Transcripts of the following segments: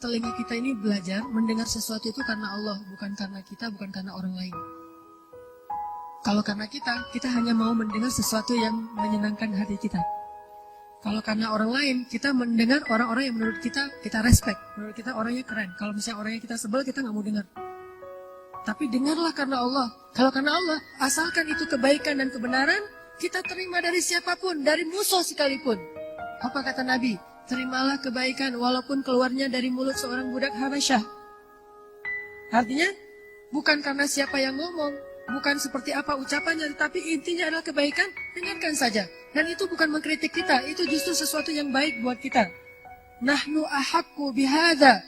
telinga kita ini belajar mendengar sesuatu itu karena Allah, bukan karena kita, bukan karena orang lain. Kalau karena kita hanya mau mendengar sesuatu yang menyenangkan hati kita. Kalau karena orang lain, kita mendengar orang-orang yang menurut kita respect. Menurut kita orangnya keren. Kalau misalnya orangnya kita sebel, kita nggak mau dengar. Tapi dengarlah karena Allah. Kalau karena Allah, asalkan itu kebaikan dan kebenaran, kita terima dari siapapun, dari musuh sekalipun. Apa kata Nabi? Terimalah kebaikan walaupun keluarnya dari mulut seorang budak Habasyah. Artinya, bukan karena siapa yang ngomong, bukan seperti apa ucapannya, tetapi intinya adalah kebaikan, dengarkan saja. Dan itu bukan mengkritik kita, itu justru sesuatu yang baik buat kita. Nahnu ahaqqu bihadza.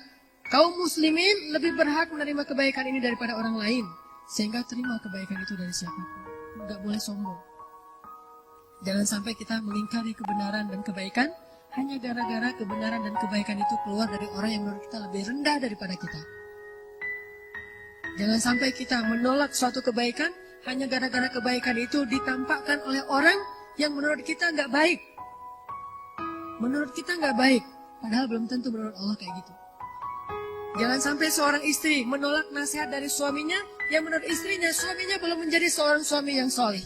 Kaum muslimin lebih berhak menerima kebaikan ini daripada orang lain. Sehingga terima kebaikan itu dari siapapun. Enggak boleh sombong. Jangan sampai kita mengingkari kebenaran dan kebaikan hanya gara-gara kebenaran dan kebaikan itu keluar dari orang yang menurut kita lebih rendah daripada kita. Jangan sampai kita menolak suatu kebaikan hanya gara-gara kebaikan itu ditampakkan oleh orang yang menurut kita nggak baik. Menurut kita nggak baik, padahal belum tentu menurut Allah kayak gitu. Jangan sampai seorang istri menolak nasihat dari suaminya yang menurut istrinya, suaminya belum menjadi seorang suami yang soleh.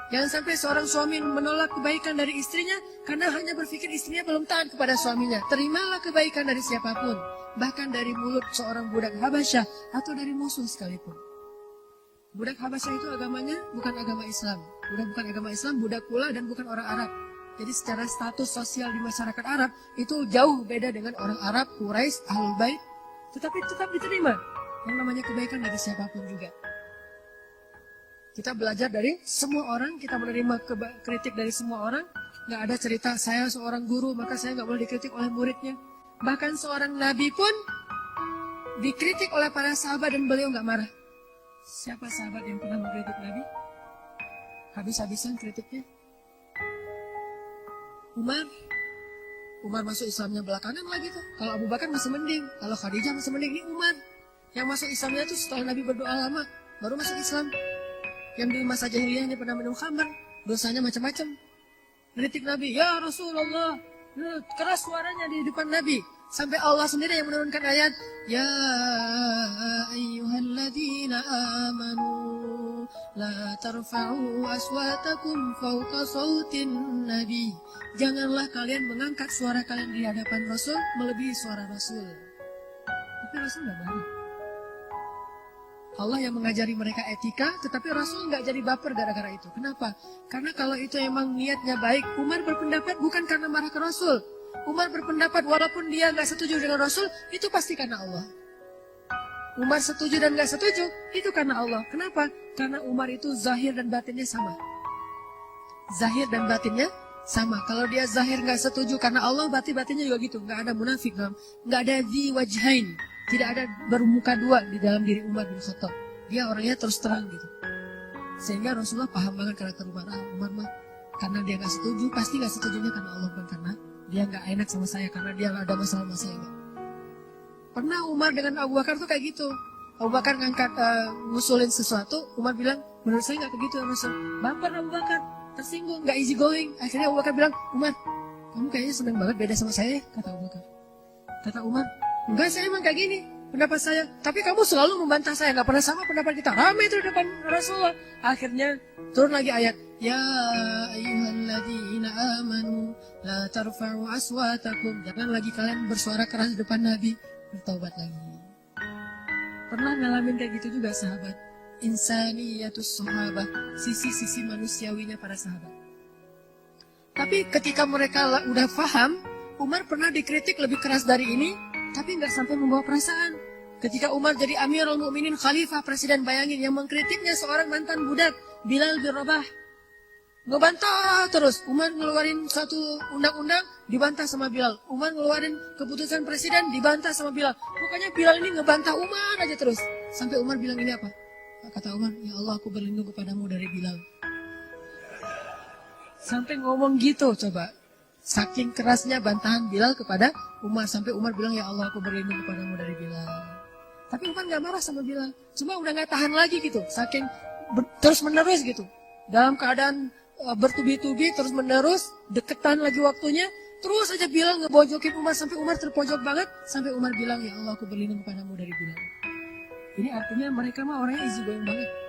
Jangan sampai seorang suami menolak kebaikan dari istrinya karena hanya berpikir istrinya belum taat kepada suaminya. Terimalah kebaikan dari siapapun, bahkan dari mulut seorang budak Habasyah atau dari musuh sekalipun. Budak Habasyah itu agamanya bukan agama Islam. Bukan agama Islam, budak pula dan bukan orang Arab. Jadi secara status sosial di masyarakat Arab itu jauh beda dengan orang Arab, Quraisy, Ahlul Bait. Tetapi tetap diterima yang namanya kebaikan dari siapapun juga. Kita belajar dari semua orang, kita menerima kritik dari semua orang. Nggak ada cerita saya seorang guru maka saya nggak boleh dikritik oleh muridnya. Bahkan seorang nabi pun dikritik oleh para sahabat dan beliau nggak marah. Siapa sahabat yang pernah mengkritik nabi? Habis-habisan kritiknya. Umar masuk Islamnya belakangan lagi tuh. Kalau Abu Bakar masih mending, kalau Khadijah masih mending, ini Umar. Yang masuk Islamnya itu setelah Nabi berdoa lama, baru masuk Islam. Yang di masa jahiliyahnya pernah minum khamar, dosanya macam-macam. Kritik Nabi, ya Rasulullah, keras suaranya di depan Nabi. Sampai Allah sendiri yang menurunkan ayat, ya ayyuhalladzina amanu la tarfa'u aswatakum fawqa sautin nabi. Janganlah kalian mengangkat suara kalian di hadapan Rasul melebihi suara Rasul. Tapi Rasul nggak marah. Allah yang mengajari mereka etika, tetapi Rasul nggak jadi baper gara-gara itu. Kenapa? Karena kalau itu emang niatnya baik, Umar berpendapat bukan karena marah ke Rasul. Umar berpendapat walaupun dia nggak setuju dengan Rasul, itu pasti karena Allah. Umar setuju dan nggak setuju, itu karena Allah. Kenapa? Karena Umar itu zahir dan batinnya sama. Zahir dan batinnya sama. Kalau dia zahir nggak setuju karena Allah, batinnya juga gitu. Nggak ada munafik, nggak ada di wajhain. Tidak ada bermuka dua di dalam diri Umar bin Khattab. Dia orangnya terus terang gitu. Sehingga Rasulullah paham banget karakter Umar. Umar mah karena dia nggak setuju, pasti nggak setujunya karena Allah, bukan karena dia nggak enak sama saya, karena dia nggak ada masalah sama saya. Enggak. Pernah Umar dengan Abu Bakar tuh kayak gitu. Abu Bakar ngangkat ngusulin sesuatu, Umar bilang, menurut saya nggak begitu Rasul. Baper Abu Bakar, tersinggung, nggak easy going. Akhirnya Abu Bakar bilang, Umar, kamu kayaknya senang banget beda sama saya, kata Abu Bakar. Kata Umar, enggak, saya emang kayak gini pendapat saya. Tapi kamu selalu membantah saya, nggak pernah sama pendapat kita. Ramai itu di depan Rasulullah. Akhirnya turun lagi ayat, ya ayyuhalladzina amanu la tarfa'u aswatakum. Jangan lagi kalian bersuara keras di depan Nabi. Bertaubat lagi. Pernah ngalamin kayak gitu juga sahabat. Insaniyatus sahabah, sisi-sisi manusiawinya para sahabat. Tapi ketika mereka udah paham, Umar pernah dikritik lebih keras dari ini, tapi nggak sampai membawa perasaan. Ketika Umar jadi Amirul Mukminin, Khalifah, Presiden, bayangin yang mengkritiknya seorang mantan budak, Bilal bin Rabah. Ngebantah terus. Umar ngeluarin satu undang-undang, dibantah sama Bilal. Umar ngeluarin keputusan presiden, dibantah sama Bilal. Pokoknya Bilal ini ngebantah Umar aja terus. Sampai Umar bilang ini apa? Kata Umar, ya Allah, aku berlindung kepadamu dari Bilal. Sampai ngomong gitu, coba. Saking kerasnya bantahan Bilal kepada Umar. Sampai Umar bilang, ya Allah, aku berlindung kepadamu dari Bilal. Tapi Umar gak marah sama Bilal. Cuma udah gak tahan lagi gitu. Saking terus menerus gitu. Dalam keadaan bertubi-tubi terus menerus, deketan lagi waktunya. Terus aja Bilal ngebojokin Umar sampai Umar terpojok banget. Sampai Umar bilang, ya Allah aku berlindung padamu dari Bilal. Ini artinya mereka mah orangnya easy going banget.